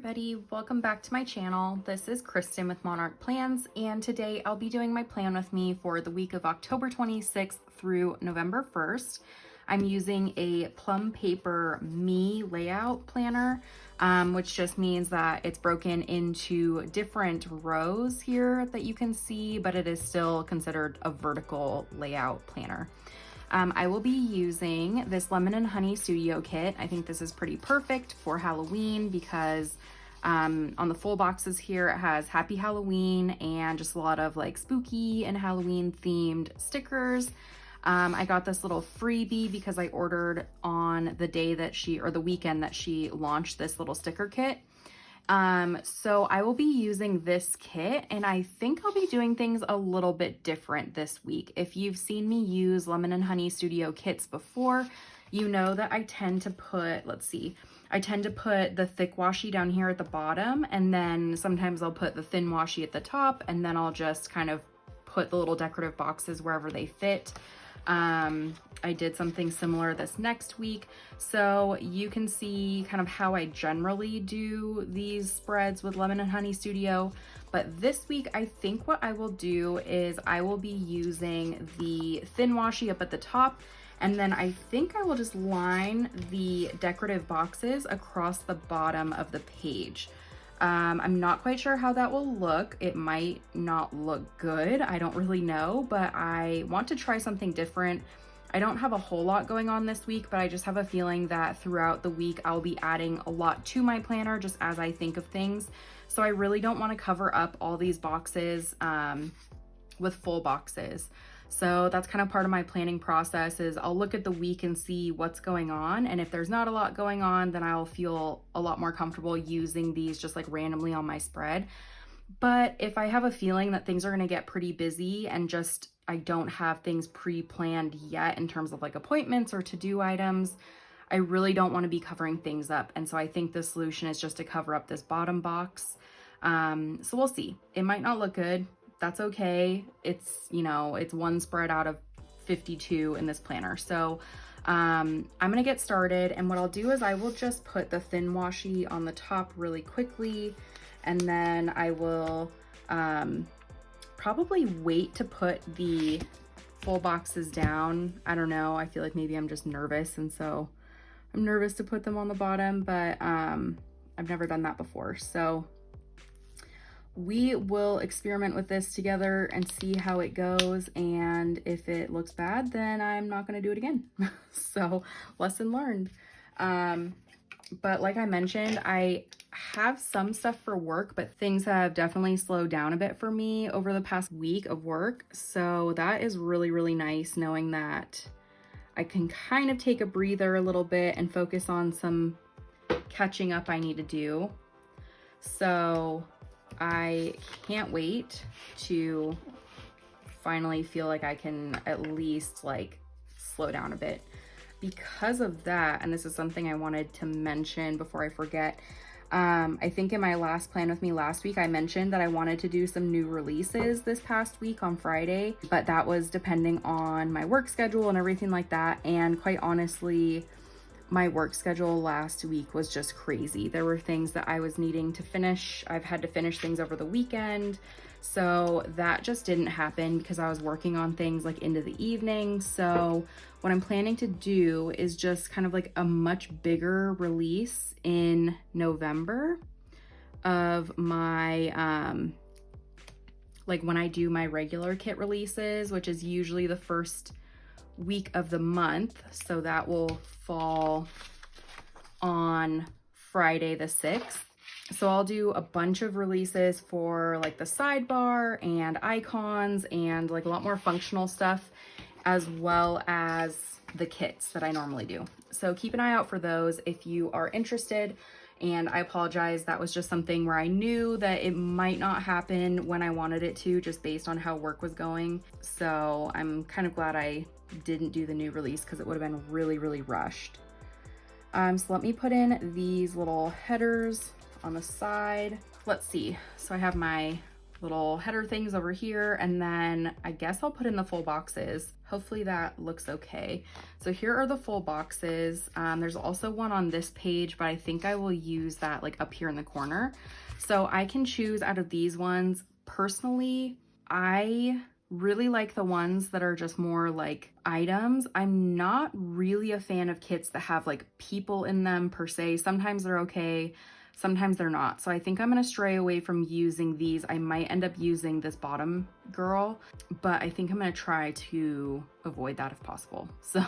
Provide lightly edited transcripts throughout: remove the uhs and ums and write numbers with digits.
Everybody, welcome back to my channel. This is Kristen with Monarch Plans, and today I'll be doing my plan with me for the week of October 26th through November 1st. I'm using a Plum paper me layout planner, which just means that it's broken into different rows here that you can see, but it is still considered a vertical layout planner. I will be using this Lemon and Honey Studio Kit. I think this is pretty perfect for Halloween because on the full boxes here, it has Happy Halloween and just a lot of like spooky and Halloween themed stickers. I got this little freebie because I ordered on the day that the weekend that she launched this little sticker kit. So I will be using this kit, and I think I'll be doing things a little bit different this week. If you've seen me use Lemon and Honey Studio kits before, you know that I tend to put, the thick washi down here at the bottom, and then sometimes I'll put the thin washi at the top, and then I'll just kind of put the little decorative boxes wherever they fit. I did something similar this next week, so you can see kind of how I generally do these spreads with Lemon and Honey Studio. But this week, I think what I will do is I will be using the thin washi up at the top, and then I think I will just line the decorative boxes across the bottom of the page. I'm not quite sure how that will look. It might not look good. I don't really know, but I want to try something different. I don't have a whole lot going on this week, but I just have a feeling that throughout the week, I'll be adding a lot to my planner just as I think of things. So I really don't want to cover up all these boxes with full boxes. So that's kind of part of my planning process is I'll look at the week and see what's going on. And if there's not a lot going on, then I'll feel a lot more comfortable using these just like randomly on my spread. But if I have a feeling that things are going to get pretty busy and just I don't have things pre-planned yet in terms of like appointments or to-do items, I really don't want to be covering things up. And so I think the solution is just to cover up this bottom box. So we'll see. It might not look good. That's okay. It's, it's one spread out of 52 in this planner. So I'm gonna get started, and what I'll do is I will just put the thin washi on the top really quickly, and then I will probably wait to put the full boxes down. I don't know, I feel like maybe I'm just nervous, and so I'm nervous to put them on the bottom, but I've never done that before. So we will experiment with this together and see how it goes, and if it looks bad, then I'm not going to do it again. So lesson learned. But like I mentioned, I have some stuff for work, but things have definitely slowed down a bit for me over the past week of work. So that is really, really nice knowing that I can kind of take a breather a little bit and focus on some catching up I need to do. So I can't wait to finally feel like I can at least like slow down a bit. Because of that, and this is something I wanted to mention before I forget, I think in my last plan with me last week, I mentioned that I wanted to do some new releases this past week on Friday, but that was depending on my work schedule and everything like that. And quite honestly, my work schedule last week was just crazy. There were things that I was needing to finish. I've had to finish things over the weekend. So that just didn't happen because I was working on things like into the evening. So what I'm planning to do is just kind of like a much bigger release in November of my, like when I do my regular kit releases, which is usually the first week of the month. So that will fall on Friday the 6th. So I'll do a bunch of releases for like the sidebar and icons and like a lot more functional stuff, as well as the kits that I normally do. So keep an eye out for those if you are interested. And I apologize, that was just something where I knew that it might not happen when I wanted it to, just based on how work was going. So I'm kind of glad I didn't do the new release because it would have been really, really rushed. So let me put in these little headers on the side. Let's see. So I have my little header things over here, and then I guess I'll put in the full boxes. hopefully that looks okay. So here are the full boxes. There's also one on this page, but I think I will use that like up here in the corner. So I can choose out of these ones. Personally, I really like the ones that are just more like items. I'm not really a fan of kits that have like people in them per se. Sometimes they're okay, sometimes they're not. So I think I'm gonna stray away from using these. I might end up using this bottom girl, but I think I'm gonna try to avoid that if possible. So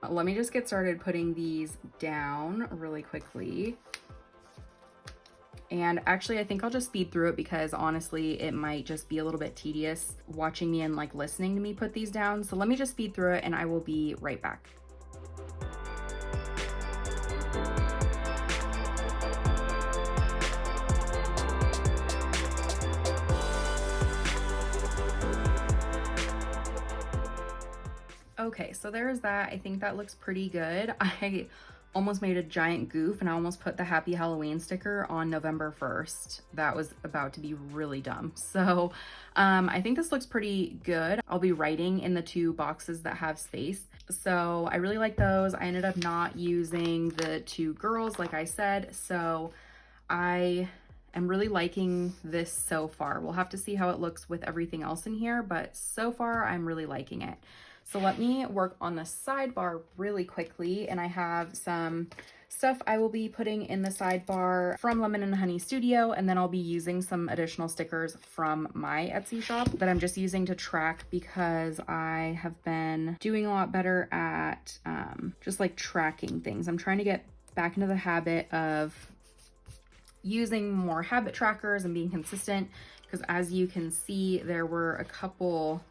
let me just get started putting these down really quickly. And actually, I think I'll just speed through it because honestly, it might just be a little bit tedious watching me and like listening to me put these down. So let me just speed through it and I will be right back. Okay, so there's that. I think that looks pretty good. I almost made a giant goof and I almost put the Happy Halloween sticker on November 1st. That was about to be really dumb. So I think this looks pretty good. I'll be writing in the 2 boxes that have space. So I really like those. I ended up not using the 2 girls, like I said. So I am really liking this so far. We'll have to see how it looks with everything else in here, but so far I'm really liking it. So let me work on the sidebar really quickly, and I have some stuff I will be putting in the sidebar from Lemon and Honey Studio, and then I'll be using some additional stickers from my Etsy shop that I'm just using to track because I have been doing a lot better at just like tracking things. I'm trying to get back into the habit of using more habit trackers and being consistent because as you can see, there were a couple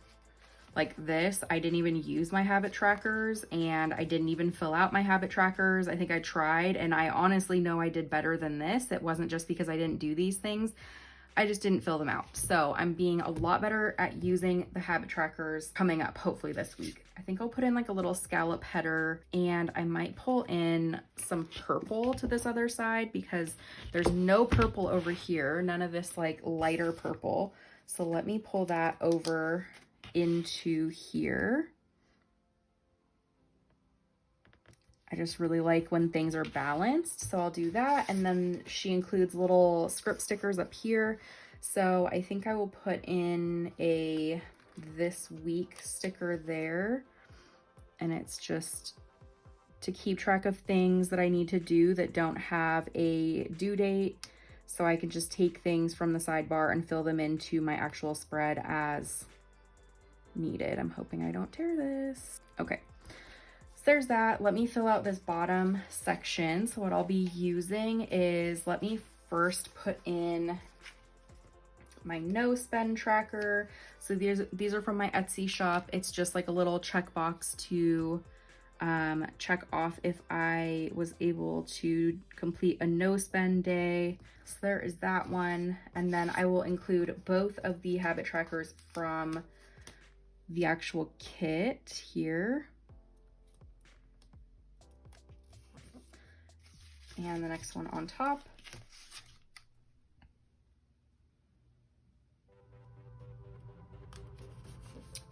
like this. I didn't even use my habit trackers and I didn't even fill out my habit trackers. I think I tried and I honestly know I did better than this. It wasn't just because I didn't do these things. I just didn't fill them out. So I'm being a lot better at using the habit trackers coming up hopefully this week. I think I'll put in like a little scallop header and I might pull in some purple to this other side because there's no purple over here. None of this like lighter purple. So let me pull that over into here. I just really like when things are balanced, so I'll do that. And then she includes little script stickers up here. So I think I will put in a this week sticker there. And it's just to keep track of things that I need to do that don't have a due date. So I can just take things from the sidebar and fill them into my actual spread as needed. I'm hoping I don't tear this. Okay, so there's that. Let me fill out this bottom section. So what I'll be using is, let me first put in my no spend tracker. So these are from my Etsy shop. It's just like a little checkbox to check off if I was able to complete a no spend day. So there is that one. And then I will include both of the habit trackers from the actual kit here. And the next one on top.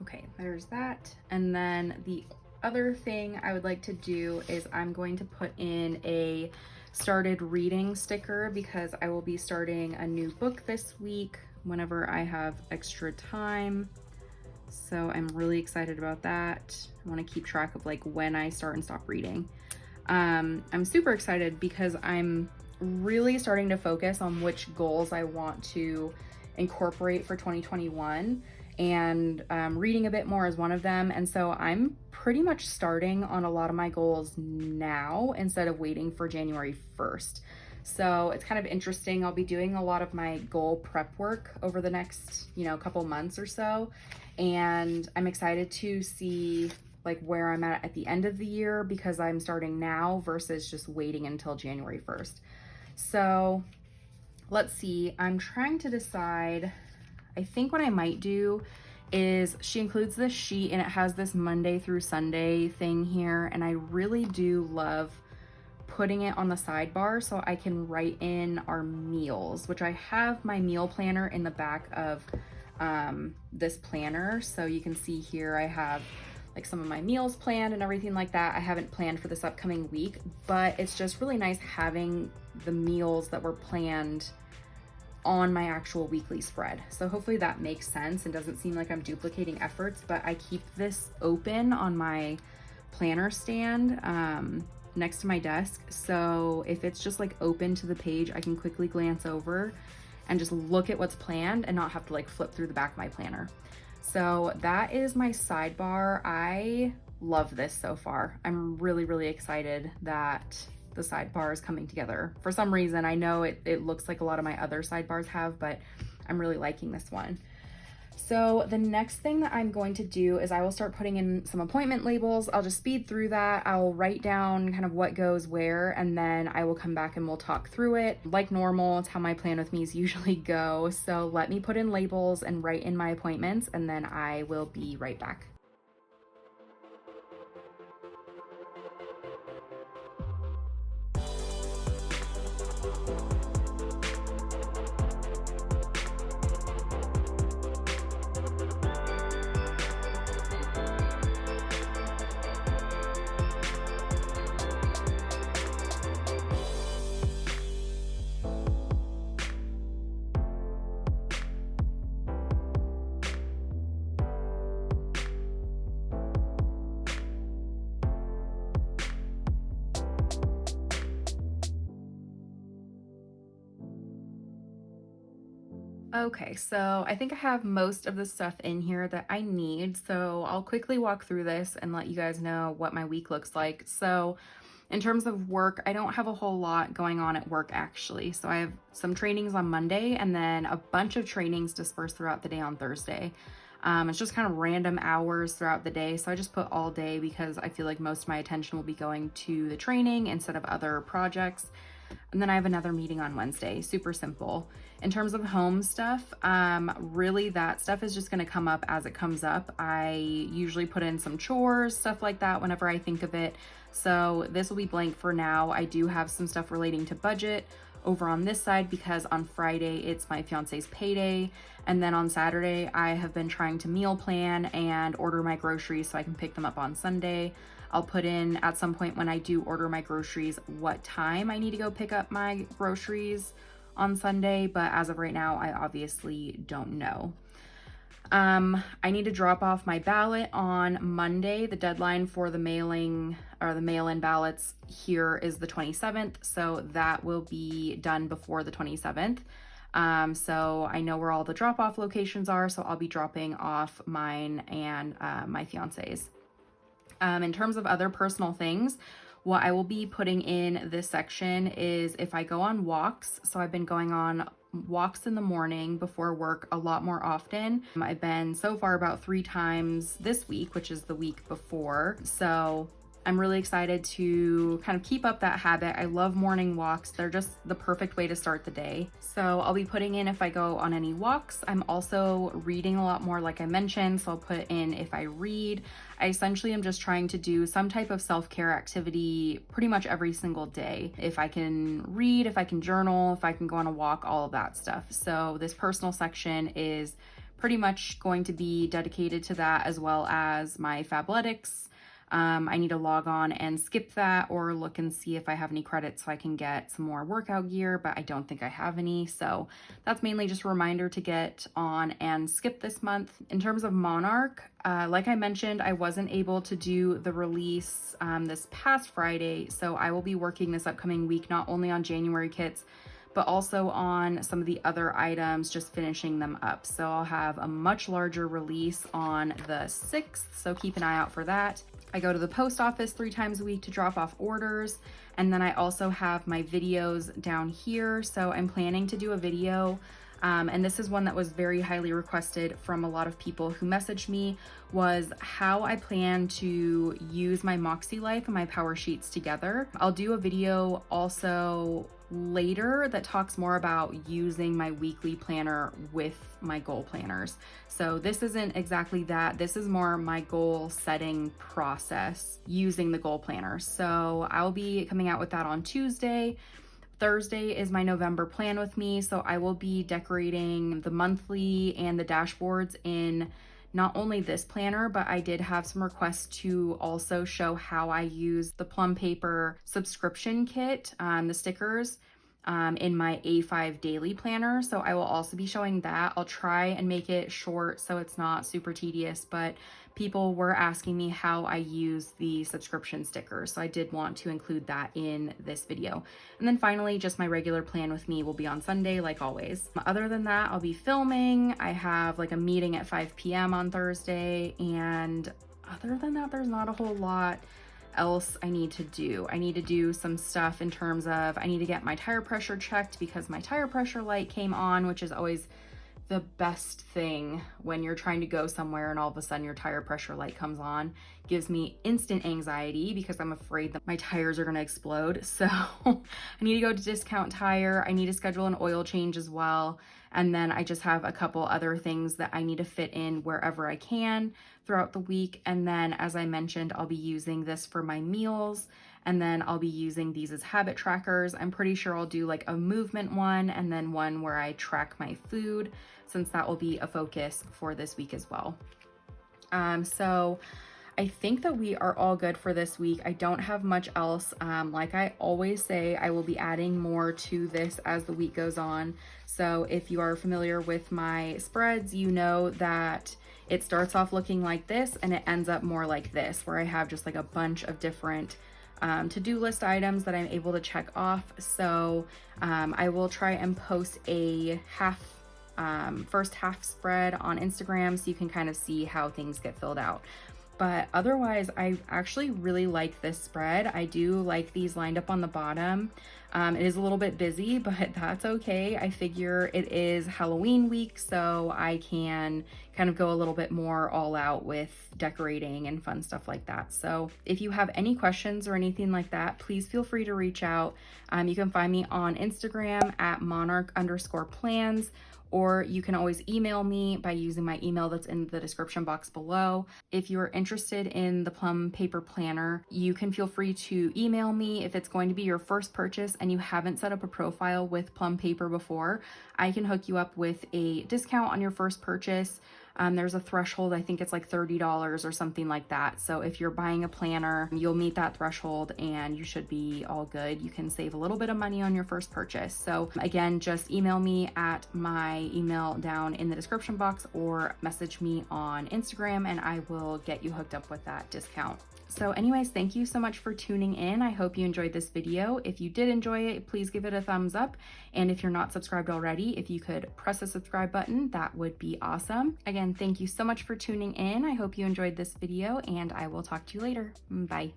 Okay, there's that. And then the other thing I would like to do is I'm going to put in a started reading sticker because I will be starting a new book this week whenever I have extra time. So I'm really excited about that. I want to keep track of like when I start and stop reading. I'm super excited because I'm really starting to focus on which goals I want to incorporate for 2021, and reading a bit more is one of them. And so I'm pretty much starting on a lot of my goals now instead of waiting for January 1st. So it's kind of interesting. I'll be doing a lot of my goal prep work over the next, couple months or so. And I'm excited to see like where I'm at the end of the year because I'm starting now versus just waiting until January 1st. So let's see, I'm trying to decide. I think what I might do is she includes this sheet and it has this Monday through Sunday thing here. And I really do love putting it on the sidebar so I can write in our meals, which I have my meal planner in the back of this planner. So you can see here I have like some of my meals planned and everything like that. I haven't planned for this upcoming week, but it's just really nice having the meals that were planned on my actual weekly spread. So hopefully that makes sense and doesn't seem like I'm duplicating efforts, but I keep this open on my planner stand next to my desk. So if it's just like open to the page, I can quickly glance over and just look at what's planned and not have to like flip through the back of my planner. So that is my sidebar. I love this so far. I'm really, really excited that the sidebar is coming together. For some reason, I know it looks like a lot of my other sidebars have, but I'm really liking this one. So the next thing that I'm going to do is I will start putting in some appointment labels. I'll just speed through that. I'll write down kind of what goes where, and then I will come back and we'll talk through it. Like normal, it's how my plan with me's usually go. So let me put in labels and write in my appointments, and then I will be right back. Okay, so I think I have most of the stuff in here that I need. So I'll quickly walk through this and let you guys know what my week looks like. So in terms of work, I don't have a whole lot going on at work actually. So I have some trainings on Monday and then a bunch of trainings dispersed throughout the day on Thursday. It's just kind of random hours throughout the day. So I just put all day because I feel like most of my attention will be going to the training instead of other projects. And then I have another meeting on Wednesday, super simple. In terms of home stuff, really that stuff is just gonna come up as it comes up. I usually put in some chores, stuff like that whenever I think of it. So this will be blank for now. I do have some stuff relating to budget over on this side because on Friday it's my fiance's payday. And then on Saturday, I have been trying to meal plan and order my groceries so I can pick them up on Sunday. I'll put in at some point when I do order my groceries what time I need to go pick up my groceries on Sunday, but as of right now, I obviously don't know. I need to drop off my ballot on Monday. The deadline for the mailing or the mail-in ballots here is the 27th, so that will be done before the 27th. So I know where all the drop-off locations are, so I'll be dropping off mine and my fiance's. In terms of other personal things, what I will be putting in this section is if I go on walks. So I've been going on walks in the morning before work a lot more often. I've been so far about 3 times this week, which is the week before. So I'm really excited to kind of keep up that habit. I love morning walks. They're just the perfect way to start the day. So I'll be putting in if I go on any walks. I'm also reading a lot more, like I mentioned. So I'll put in if I read. I essentially am just trying to do some type of self-care activity pretty much every single day. If I can read, if I can journal, if I can go on a walk, all of that stuff. So this personal section is pretty much going to be dedicated to that, as well as my Fabletics. I need to log on and skip that or look and see if I have any credits so I can get some more workout gear, but I don't think I have any. So that's mainly just a reminder to get on and skip this month. In terms of Monarch, like I mentioned, I wasn't able to do the release this past Friday. So I will be working this upcoming week, not only on January kits, but also on some of the other items, just finishing them up. So I'll have a much larger release on the 6th. So keep an eye out for that. I go to the post office 3 times a week to drop off orders. And then I also have my videos down here. So I'm planning to do a video. And this is one that was very highly requested from a lot of people who messaged me, was how I plan to use my Moxie Life and my Power Sheets together. I'll do a video also later that talks more about using my weekly planner with my goal planners. So this isn't exactly that. This is more my goal setting process using the goal planner. So I'll be coming out with that on Tuesday. Thursday is my November plan with me. So I will be decorating the monthly and the dashboards in not only this planner, but I did have some requests to also show how I use the Plum paper subscription kit, the stickers, in my A5 daily planner. So I will also be showing that. I'll try and make it short so it's not super tedious, but people were asking me how I use the subscription stickers. So I did want to include that in this video. And then finally, just my regular plan with me will be on Sunday, like always. Other than that, I'll be filming. I have like a meeting at 5 p.m. on Thursday. And other than that, there's not a whole lot else I need to do. I need to do some stuff in terms of, I need to get my tire pressure checked because my tire pressure light came on, which is always the best thing when you're trying to go somewhere and all of a sudden your tire pressure light comes on. Gives me instant anxiety because I'm afraid that my tires are gonna explode. So I need to go to Discount Tire. I need to schedule an oil change as well. And then I just have a couple other things that I need to fit in wherever I can throughout the week. And then, as I mentioned, I'll be using this for my meals. And then I'll be using these as habit trackers. I'm pretty sure I'll do like a movement one and then one where I track my food, since that will be a focus for this week as well. So I think that we are all good for this week. I don't have much else. Like I always say, I will be adding more to this as the week goes on. So if you are familiar with my spreads, you know that it starts off looking like this and it ends up more like this, where I have just like a bunch of different to-do list items that I'm able to check off. So I will try and post a first half spread on Instagram so you can kind of see how things get filled out. But otherwise, I actually really like this spread. I do like these lined up on the bottom. It is a little bit busy, but that's okay. I figure it is Halloween week, so I can kind of go a little bit more all out with decorating and fun stuff like that. So if you have any questions or anything like that, please feel free to reach out. You can find me on Instagram at monarch_plans. Or you can always email me by using my email that's in the description box below. If you're interested in the Plum paper planner, you can feel free to email me. If it's going to be your first purchase and you haven't set up a profile with Plum paper before, I can hook you up with a discount on your first purchase. There's a threshold, I think it's like $30 or something like that. So if you're buying a planner, you'll meet that threshold and you should be all good. You can save a little bit of money on your first purchase. So again, just email me at my email down in the description box or message me on Instagram and I will get you hooked up with that discount. So anyways, thank you so much for tuning in. I hope you enjoyed this video. If you did enjoy it, please give it a thumbs up. And if you're not subscribed already, if you could press the subscribe button, that would be awesome. Again, thank you so much for tuning in. I hope you enjoyed this video and I will talk to you later. Bye.